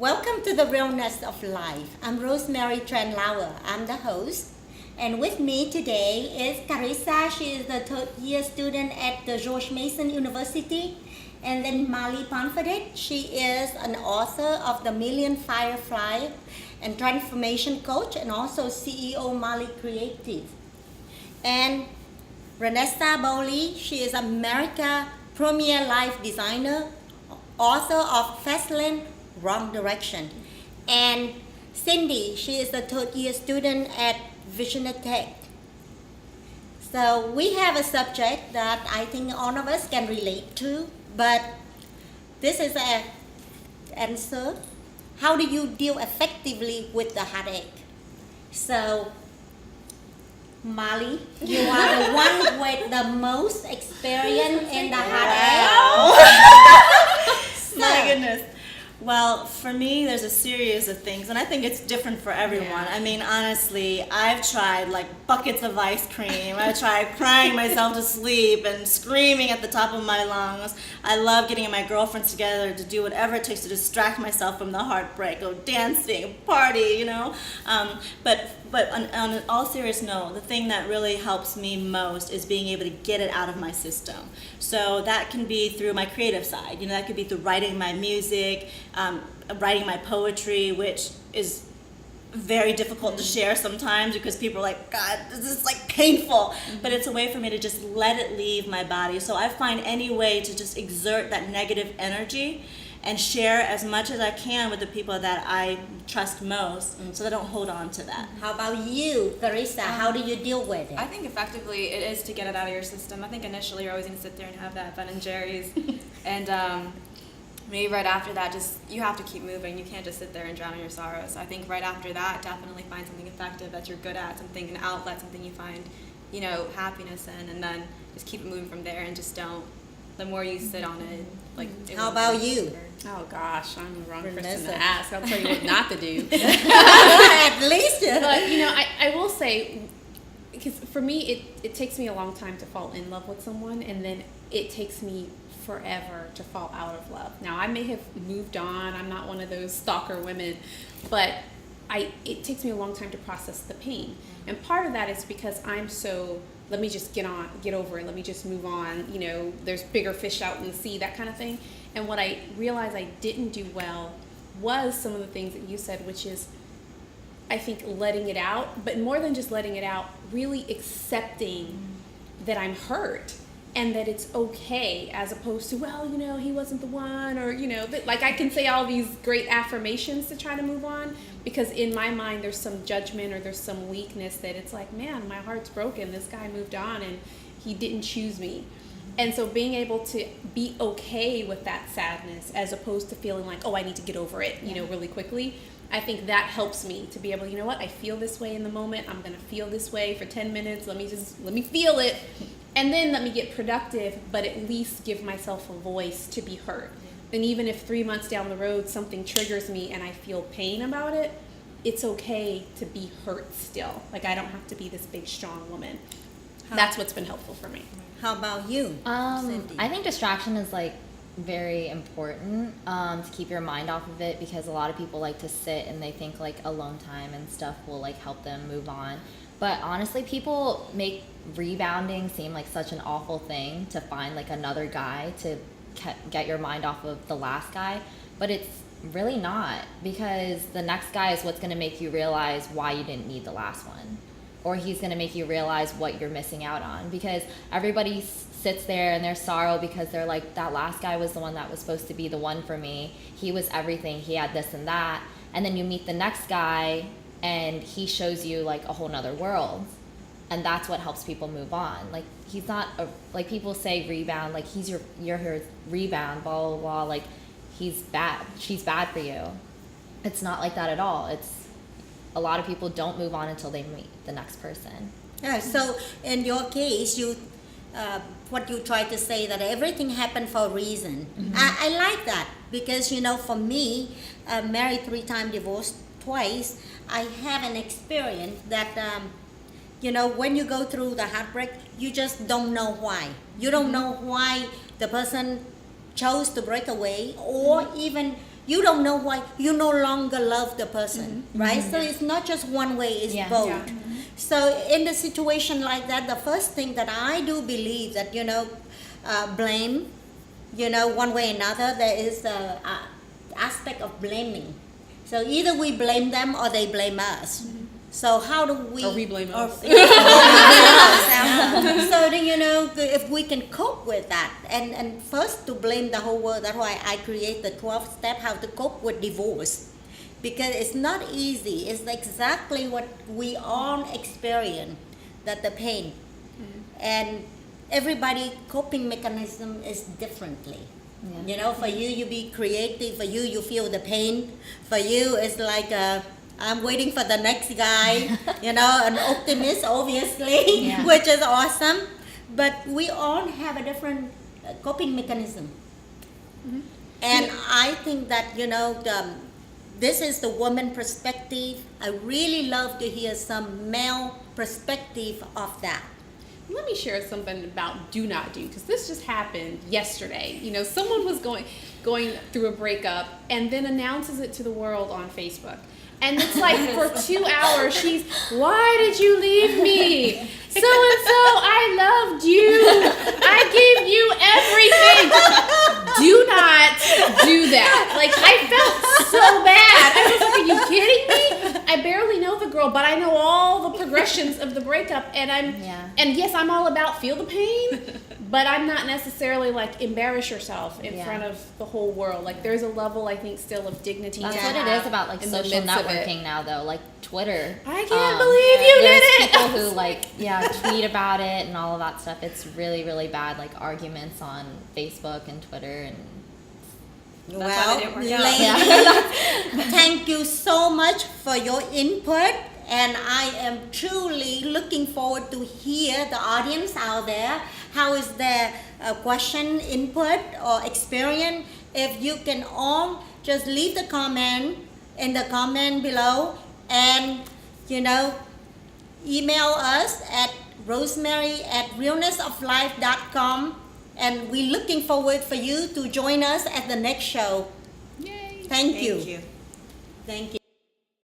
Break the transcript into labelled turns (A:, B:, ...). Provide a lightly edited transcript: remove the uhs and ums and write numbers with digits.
A: Welcome to the Realness of Life. I'm Rosemary Tranlauer. I'm the host. And with me today is Carissa. She is the third year student at the George Mason University. And then Molly Ponfadit. She is an author of The Million Firefly and transformation coach and also CEO Molly Creative. And Renessa Bowley. She is America premier life designer, author of Fastlane Wrong Direction. And Cindy, she is the third year student at Visionatech. So we have a subject that I think all of us can relate to, but this is an answer. How do you deal effectively with the heartache? So Molly, you are the one with the most experience in the heartache.
B: My goodness. Well, for me, there's a series of things, and I think it's different for everyone.
C: Yeah.
B: I mean, honestly, I've tried like buckets of ice cream. I tried crying myself to sleep and screaming at the top of my lungs. I love getting my girlfriends together to do whatever it takes to distract myself from the heartbreak, go dancing, party, you know. But on all serious note, the thing that really helps me most is being able to get it out of my system. So that can be through my creative side. You know, that could be through writing my music, writing my poetry, which is very difficult to share sometimes because people are like, God, this is like painful. But it's a way for me to just let it leave my body. So I find any way to just exert that negative energy and share as much as I can with the people that I trust most, so that I don't hold on to that.
A: How about you, Carissa? How do you deal with it?
C: I think effectively it is to get it out of your system. I think initially you're always going to sit there and have that Ben and Jerry's, and maybe right after that, just you have to keep moving. You can't just sit there and drown in your sorrows. I think right after that, definitely find something effective that you're good at, something, an outlet, something you find, happiness in, and then just keep it moving from there, and just don't. The more you sit on it, like.
A: How about you?
D: Oh gosh, I'm the wrong person
A: Vanessa.
D: to ask. I'll tell you what not to do.
A: At least.
D: But I will say, because for me, it takes me a long time to fall in love with someone, and then it takes me forever to fall out of love. Now I may have moved on. I'm not one of those stalker women, but it takes me a long time to process the pain, and part of that is because I'm so. Let me just get over it. Let me just move on. There's bigger fish out in the sea, that kind of thing. And what I realized I didn't do well was some of the things that you said, which is, I think, letting it out, but more than just letting it out, really accepting that I'm hurt and that it's okay, as opposed to, well, he wasn't the one, or, like I can say all these great affirmations to try to move on, because in my mind there's some judgment or there's some weakness that it's like, man, my heart's broken. This guy moved on and he didn't choose me. And so being able to be okay with that sadness, as opposed to feeling like, oh, I need to get over it, really quickly. I think that helps me to be able, I feel this way in the moment. I'm going to feel this way for 10 minutes. Let me feel it. And then let me get productive, but at least give myself a voice to be heard. And even if 3 months down the road something triggers me and I feel pain about it, it's okay to be hurt still. Like, I don't have to be this big, strong woman. That's what's been helpful for me.
A: How about you, Cindy?
E: I think distraction is very important to keep your mind off of it, because a lot of people like to sit and they think alone time and stuff will help them move on. But honestly, people make rebounding seem like such an awful thing, to find another guy to get your mind off of the last guy, but it's really not, because the next guy is what's going to make you realize why you didn't need the last one, or he's going to make you realize what you're missing out on, because everybody sits there in their sorrow because they're like, that last guy was the one that was supposed to be the one for me. He was everything. He had this and that. And then you meet the next guy and he shows you a whole nother world. And that's what helps people move on. He's not people say rebound, he's your rebound, blah, blah, blah. He's bad. She's bad for you. It's not like that at all. It's a lot of people don't move on until they meet the next person.
A: Yeah, so in your case, what you try to say, that everything happened for a reason. Mm-hmm. I like that, because for me, married 3 times, divorced twice, I have an experience that when you go through the heartbreak, you just don't know why. You don't know why the person chose to break away, or even you don't know why you no longer love the person, right? So it's not just one way, it's
E: Yeah.
A: both.
D: Yeah.
A: So in the situation like that, the first thing that I do believe that, blame, one way or another, there is the aspect of blaming. So either we blame them or they blame us. So how do we?
D: Or we blame us.
A: So then, if we can cope with that, and first to blame the whole world, that's why I create the 12 step how to cope with divorce. Because it's not easy. It's exactly what we all experience, that the pain. And everybody coping mechanism is differently.
E: Yeah.
A: For you be creative. For you feel the pain. For you, it's like I'm waiting for the next guy. An optimist, obviously,
E: Yeah.
A: which is awesome. But we all have a different coping mechanism. And I think that, this is the woman perspective. I really love to hear some male perspective of that.
D: Let me share something about do not do, because this just happened yesterday. Someone was going through a breakup and then announces it to the world on Facebook. And it's like for 2 hours, why did you leave me? So and so, I loved you. I gave you everything. Do not do that. Like, I felt so bad. I was like, are you kidding me? I barely know the girl, but I know all the progressions of the breakup. And and yes, I'm all about feel the pain, but I'm not necessarily like embarrass yourself in front of the whole world. Like, there's a level, I think, still of dignity.
E: That's
D: to
E: what it
D: have
E: is about like
D: in the
E: social
D: midst of it.
E: networking now, though. Like Twitter.
D: I can't believe you did
E: There's
D: it.
E: people who tweet about it and all of that stuff. It's really, really bad. Like arguments on Facebook and Twitter and.
C: That's why they didn't work out.
A: Ladies, thank you so much for your input, and I am truly looking forward to hear the audience out there. How is their question, input, or experience? If you can all just leave the comment in the comment below, and email us at rosemary@realnessoflife.com. And we're looking forward for you to join us at the next show.
D: Yay.
A: Thank you.
B: Thank you.
A: Thank you.